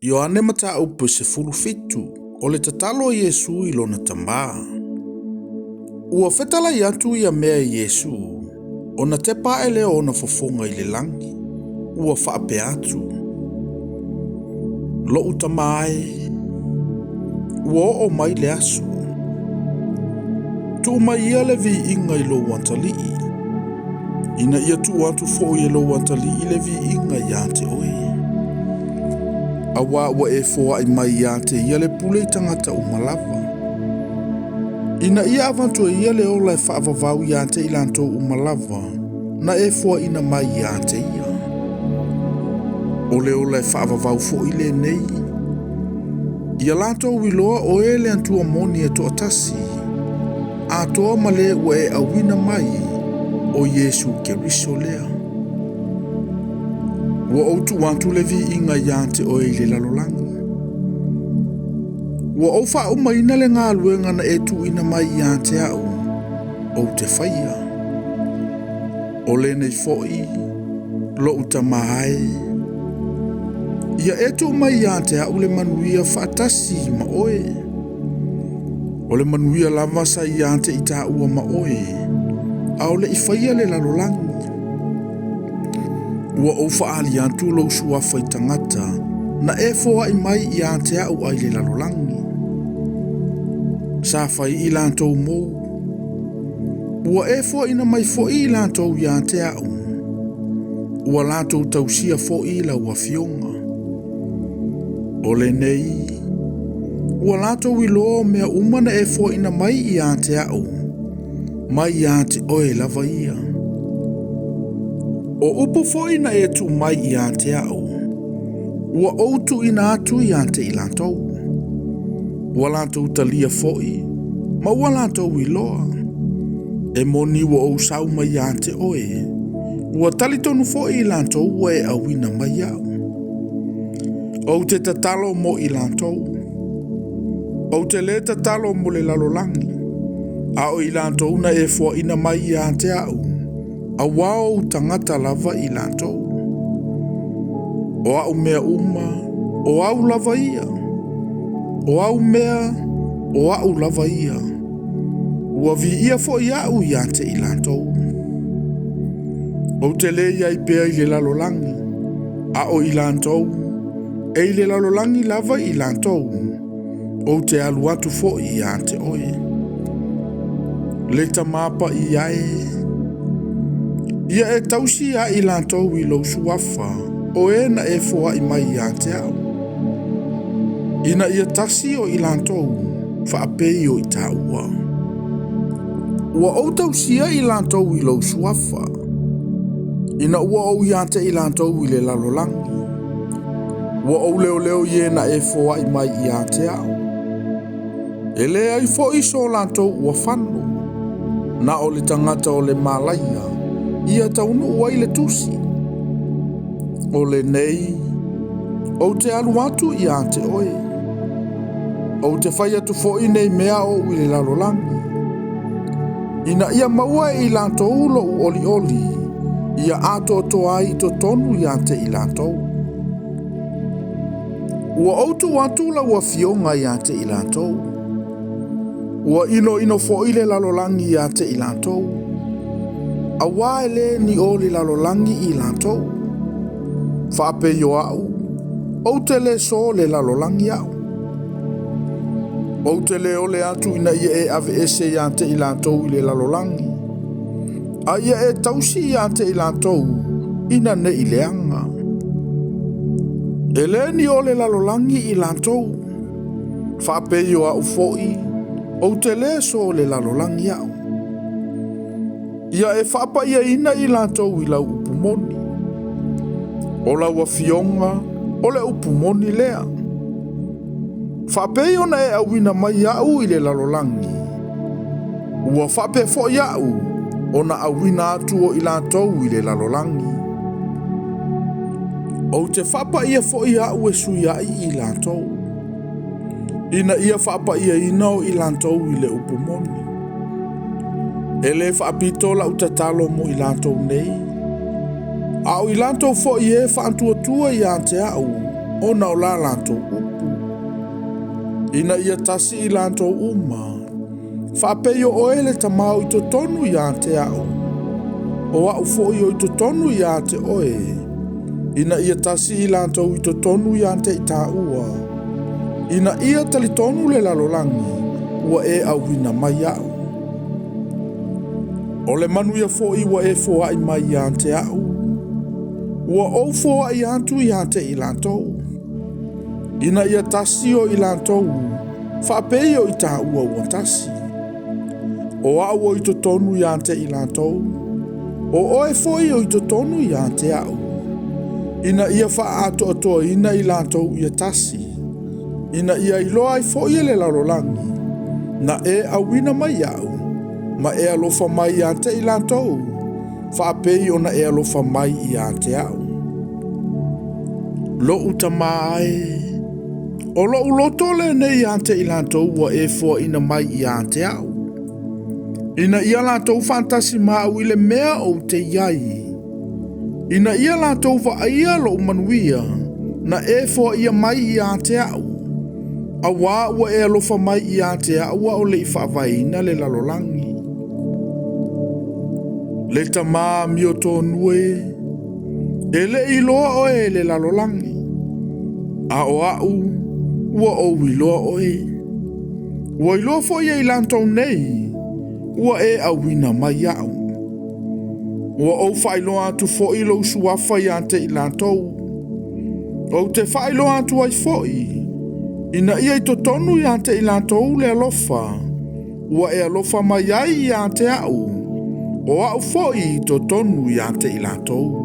Ioane mata upu se fitu o le tatalo Yesu i lona tamā. Ua fetalai atu ia mea Yesu, ona te paele ona fofonga i le langi, ua whaape atu. Lo utamae, ua o mai le asu. Tu mai ia le vi inga i lo wantalii. Ina ia tu atu fo i lo wantalii i le vi inga ia te oe. Awa ua e foa i mai ia te ia le pule i tangata umalava. Ina ia avantua ia le ola e whaavavau ia te ilanto umalava, na e foa ina mai ia te ia. O le ola e whaavavau fo i le nei. Ia lato wiloa o e le antua moni e to atasi. A toa male ua e awina mai o Yesu Keriso lea. Ua outu wantu le vi inga ia te o e le lalolangi. Ua au wha o maina le ngā luenga na e tu ina mai ia te au o te whaia. O le nei foi, lo uta mai. Ia e tu mai ia te au le manuia whaatasi ma oe. O le manuia lava sa ia te ita ua ma oe. Au le i whaia le lalolangi. Ua o whaali antu lo suafa i tangata na e foa i mai ia te au ai le lalolangi. Sa whai i lantou mou. Ua e foa ina mai fo i lantou ia te au. Ua lantou tausia fo i la ua fionga. O le nei. Ua lantou i loa mea umana e foa ina mai ia te au. Mai ia te oe lava ia. O upu fo ina e tu mai ia te au. Ua outu ina atu ia te ilantou. Ua lantou talia foi, ma ua lantou i loa. E moni ua ou sau mai ia te oe. Ua talitonu foi i lantou ua e awina mai au. Ou te tatalo mo i lantou. Ou te le tatalo mo le lalolangi. A o i lantou na e fua ina mai ia te au. A wao tangata lava i lantou. O au mea uma, o au lava ia. O au mea, o au lava ia. Ua vi ia fo i au ia te i lantou. O te le ia i pea i le lalolangi. A o i lantou. E i le lalolangi lava i lantou. O te alu atu fo i ia te oe. Le tamapa i ae. Ia e tausi a i lantou i lo suafa. O e na e foa i mai ia te au. Ina ia tasi o i lantou. Whaapei o i taua. Ua o tausia i lantou i lo suafa. Ina ua o ia te i lantou i le lalolangi. Ua o leo leo i e na e foa i mai ia te au. E lea i fo iso lantou ua whanu. Na o le tangata o le malaia. Ia taunu ua i le tusi. O le nei. O te alu atu ia te oe. O te whai atu fo i nei mea o i le lalolangi. Ina ia maua i lantou ulo u oli oli. Ia ato toa i to tonu ia te i lantou. Ua outu atu la ua fionga ia te i lantou. Ua ino fo i le lalolangi ia te i lantou. A waele ni o le lalolangi i lantou. Whaape yo au. O te le so le lalolangi au. O te le ole atu ina ia e ave ese ia te i lantou i le lalolangi. A ia e tausi ia te i lantou ina ne i leanga. E le ni o le lalolangi i lantou. Whaape yo au foi. O te le so le lalolangi au. Ia e whapa ia ina i lantou i lau upumoni. O lau a fionga, o le upumoni lea. Whapei ona e awina mai au i le lalolangi. Ua whape fo iau, ona awina atu o i lantou i le lalolangi. O te whapa ia fo iau e suyai i lantou. Ina ia whapa ia ina o i lantou i le upumoni. E le whaapito la utatalo mo i lantou nei. Au i lantou fo i e whaantua tua i ante au ona o la lantou upu. Ina ia tasi I lantou uma. Whapeio o ele tamau I totonu ia te au. O au foi o I totonu ia te oe. Ina ia tasi I lantou I totonu ia te ita ua. Ina ia talitonu le lalolangi. Ua e au wina mai au. O le manu ia foi ua e foa I mai ia te au. Ua o foa I atu ia te I lantou. Ina ia tasi o I lantou. Whapei o I ta ua ua tasi. O au o I totonu ia te I lantou. O oe foi o I totonu ia te au. Ina ia wha ato atoa ina I lantou ia tasi. Ina ia iloa I foi le lalolangi. Na e awina mai au. Ma e alofa mai ia te I lantou. Whapei o na e alofa mai ia te au. Lo utamae. O lo uloto le nei ia te I lantou wa e fua ina mai ia te au. Ina ia lantou fantasi mau I le mea o te iai. Ina ia lantou wa ia lo manuia. Na e fua ia mai ia te au. Awa ua e alofa mai ia te au o le whaavaina le lalolangi. Le tama mioto nue. E le iloa oe le lalolangi. A o au, ua o iloa oe. Ua iloa fo ia I lantou nei. Ua e awina mai au. Ua o whailoa atu fo ilo suafa ia te I lantou. O te whailoa atu ai foi. Ina ia I totonu ia te I lantou le alofa. Ua e alofa mai ai ia te au. O au foi I totonu ia te I lantou.